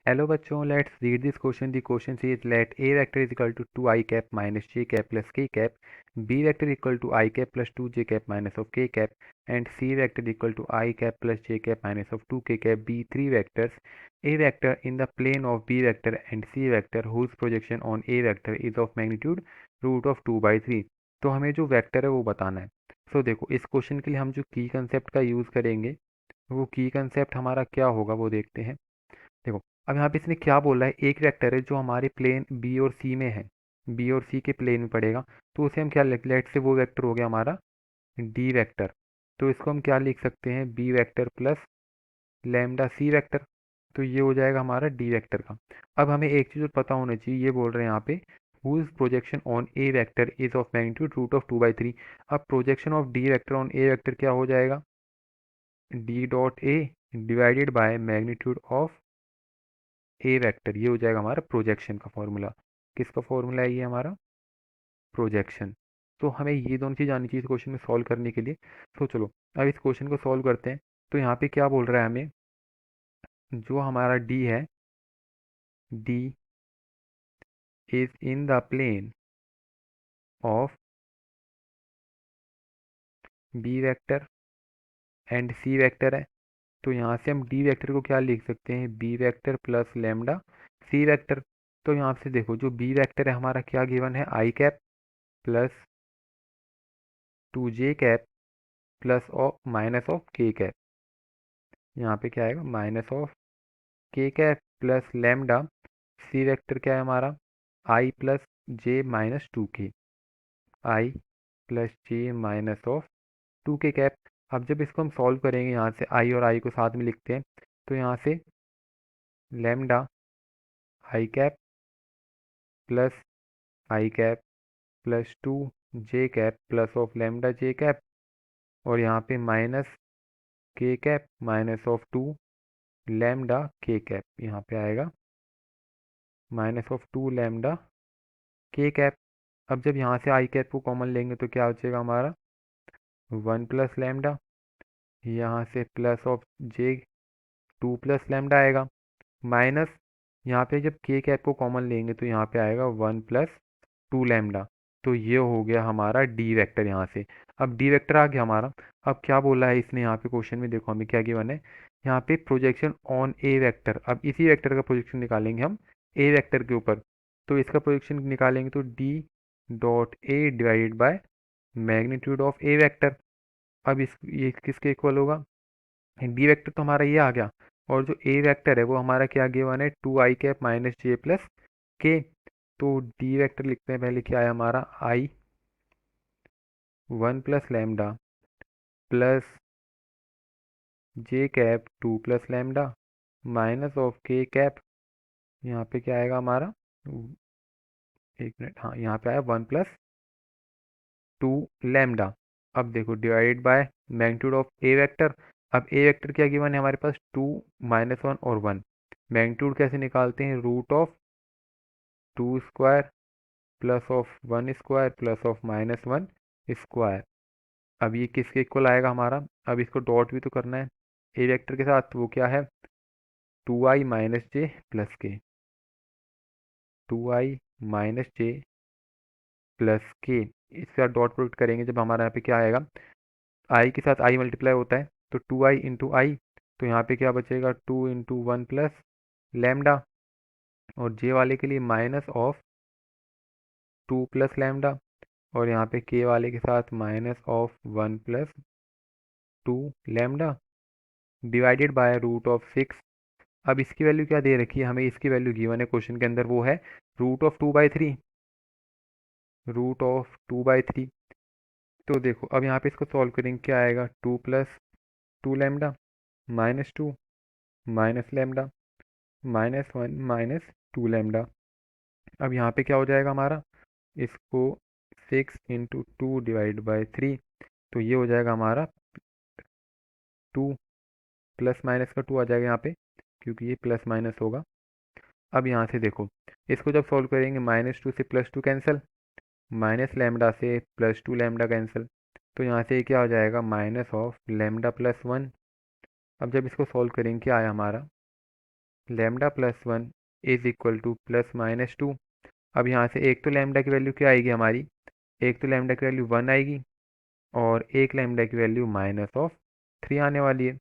Hello बच्चों, let's read this question. The question is let a vector is equal to 2 i cap minus j cap plus k cap, b vector equal to i cap plus 2 j cap minus of k cap, and c vector equal to i cap plus j cap minus of 2 k cap. b three vectors a vector in the plane of b vector and c vector whose projection on a vector is of magnitude root of 2/3. तो हमें जो vector है वो बताना है. सो देखो, इस question के लिए हम जो की कंसेप्ट का यूज़ करेंगे वो की कंसेप्ट हमारा क्या होगा वो देखते हैं. देखो, अब यहाँ पे इसने क्या बोला है, एक वेक्टर है जो हमारे प्लेन बी और सी में है, बी और सी के प्लेन में पड़ेगा. तो उसे हम क्या लेट से वो वेक्टर हो गया हमारा डी वेक्टर. तो इसको हम क्या लिख सकते हैं, B vector plus lambda C vector. तो ये हो जाएगा हमारा डी वेक्टर का. अब हमें एक चीज़ और पता होना चाहिए, ये बोल रहे हैं यहाँ पे whose projection on a vector is of magnitude root of 2/3. अब projection of D vector on A vector क्या हो जाएगा, D dot A divided by magnitude of A vector. ये हो जाएगा हमारा प्रोजेक्शन का फॉर्मूला. किसका फॉर्मूला है ये हमारा, प्रोजेक्शन. तो हमें ये दोनों चीज़ आनी चाहिए इस क्वेश्चन में सॉल्व करने के लिए. तो चलो अब इस क्वेश्चन को सॉल्व करते हैं. तो यहाँ पे क्या बोल रहा है हमें, जो हमारा डी है, D is in the plane of B vector and C vector है. तो यहाँ से हम डी वेक्टर को क्या लिख सकते हैं, B vector plus lambda C vector. तो यहाँ से देखो, जो बी वेक्टर है हमारा क्या गिवन है, I cap plus 2j cap plus of minus of K cap. यहाँ पे क्या आएगा, minus of K cap plus lambda. C vector क्या है हमारा, I plus J minus 2k, I plus J minus of 2k cap. अब जब इसको हम सॉल्व करेंगे, यहाँ से आई और आई को साथ में लिखते हैं. तो यहाँ से lambda I cap plus I cap plus 2j cap plus of lambda J cap, और यहाँ पे माइनस के कैप माइनस ऑफ 2 लेमडा के कैप. यहाँ पे आएगा माइनस ऑफ 2 लेमडा के कैप. अब जब यहाँ से आई कैप को कॉमन लेंगे तो क्या हो जाएगा हमारा, 1 प्लस लेमडा. यहाँ से plus of J 2 plus lambda आएगा, माइनस यहाँ पे जब के कैप को कॉमन लेंगे तो यहाँ पे आएगा 1 प्लस 2 लेमडा. तो ये हो गया हमारा डी वेक्टर यहाँ से. अब डी वेक्टर आ गया हमारा. अब क्या बोला है इसने यहाँ पे क्वेश्चन में, देखो हमें क्या गिवन है, यहाँ पे प्रोजेक्शन ऑन ए वेक्टर. अब इसी वेक्टर का प्रोजेक्शन निकालेंगे हम ए वेक्टर के ऊपर. तो इसका प्रोजेक्शन निकालेंगे तो D dot A divided by magnitude of A vector. अब इस ये किसके इक्वल होगा, बी वेक्टर तो हमारा ये आ गया, और जो ए वेक्टर है वो हमारा क्या गिवन है, 2i कैप माइनस जे प्लस के. तो डी वेक्टर लिखते हैं पहले, क्या है हमारा, आई 1 plus lambda plus J cap 2 plus lambda minus of K cap. यहाँ पे क्या आएगा हमारा, एक मिनट, हाँ यहाँ पे आया 1 प्लस 2 लेमडा. अब देखो divided by magnitude of A vector. अब ए वेक्टर क्या गिवन है हमारे पास, 2 -1 और 1. मैग्नीट्यूड कैसे निकालते हैं, root of 2 square plus of 1 square plus of -1 square. अब ये किसके इक्वल आएगा हमारा, अब इसको डॉट भी तो करना है ए वेक्टर के साथ. वो क्या है, 2i माइनस जे प्लस के, 2i माइनस जे प्लस के. इसके साथ डॉट प्रोडक्ट करेंगे जब हमारा यहाँ पे क्या आएगा, आई के साथ आई मल्टीप्लाई होता है, तो 2i इंटू आई. तो यहाँ पे क्या बचेगा, 2 इंटू 1 प्लस लेमडा, और जे वाले के लिए माइनस ऑफ 2 प्लस लेमडा, और यहाँ पे के वाले के साथ minus of 1 plus 2 lambda divided by root of 6. अब इसकी वैल्यू क्या दे रखी है हमें, इसकी वैल्यू गिवन है क्वेश्चन के अंदर, वो है रूट ऑफ 2/3, रूट ऑफ 2/3. तो देखो अब यहाँ पे इसको सॉल्व करेंगे, क्या आएगा, 2 plus 2 lambda minus 2 minus lambda -1 minus 2 lambda. अब यहाँ पे क्या हो जाएगा हमारा, इसको 6 इंटू 2 डिवाइड बाई 3. तो ये हो जाएगा हमारा 2, प्लस माइनस का 2 आ जाएगा यहाँ पे, क्योंकि ये प्लस माइनस होगा. अब यहाँ से देखो, इसको जब सॉल्व करेंगे, -2 से +2 कैंसिल, माइनस लेमडा से +2 लेमडा कैंसिल. तो यहाँ से ये क्या हो जाएगा, माइनस ऑफ लेमडा प्लस 1. अब जब इसको सॉल्व करेंगे क्या आया हमारा, lambda plus 1 is equal two plus minus 2। अब यहाँ से एक तो लैम्डा की वैल्यू क्या आएगी हमारी, एक तो लैम्डा की वैल्यू 1 आएगी और एक लैम्डा की वैल्यू -3 आने वाली है।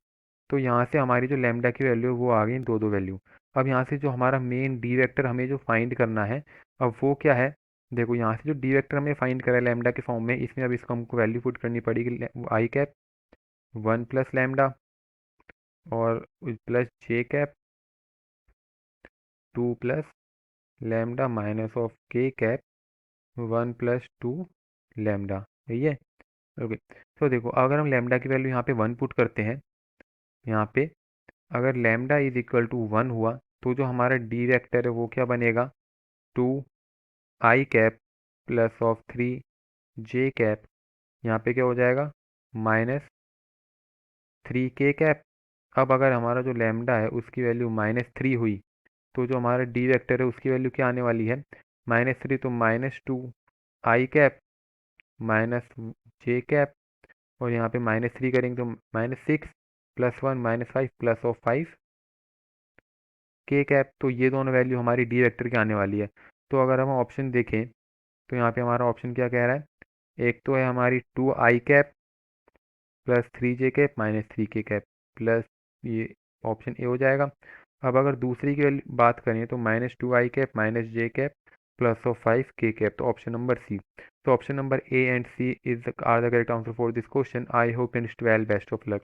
तो यहाँ से हमारी जो लैम्डा की वैल्यू है वो आ गई दो दो वैल्यू। अब यहाँ से जो हमारा मेन डी वेक्टर हमें जो फाइंड करना है, अब वो क्या है, देखो यहाँ से जो डी वेक्टर हमें फाइंड करा है लैम्डा के फॉर्म में, इसमें अब इसको हमको वैल्यू पुट करनी पड़ेगी आई कैप 1 प्लस लैम्डा और plus J cap 2 plus lambda minus of K cap 1 plus 2 lambda. यही है। ओके, तो देखो अगर हम लैम्डा की वैल्यू यहाँ पे 1 पुट करते हैं, यहाँ पे अगर लैम्डा इज इक्वल टू 1 हुआ तो जो हमारा डी वेक्टर है वो क्या बनेगा, 2 I cap plus of 3 J cap, यहाँ पे क्या हो जाएगा -3 के कैप। अब अगर हमारा जो लैम्डा है उसकी वैल्यू -3 हुई तो जो हमारा डी वेक्टर है उसकी वैल्यू क्या आने वाली है, -3 तो -2 I cap minus J cap, और यहाँ पे -3 करेंगे तो -6 plus 1 -5 plus of 5 K cap. तो ये दोनों वैल्यू हमारी डी वेक्टर की आने वाली है। तो अगर हम ऑप्शन देखें तो यहाँ पे हमारा ऑप्शन क्या कह रहा है, एक तो है हमारी 2 I cap plus 3 J cap -3 के कैप प्लस, ये ऑप्शन ए हो जाएगा। अब अगर दूसरी की बात करें तो -2 I cap J cap plus of 5 K cap, तो ऑप्शन नंबर सी। तो option number A and C is are the correct answer for this question. I hope and wish best of luck.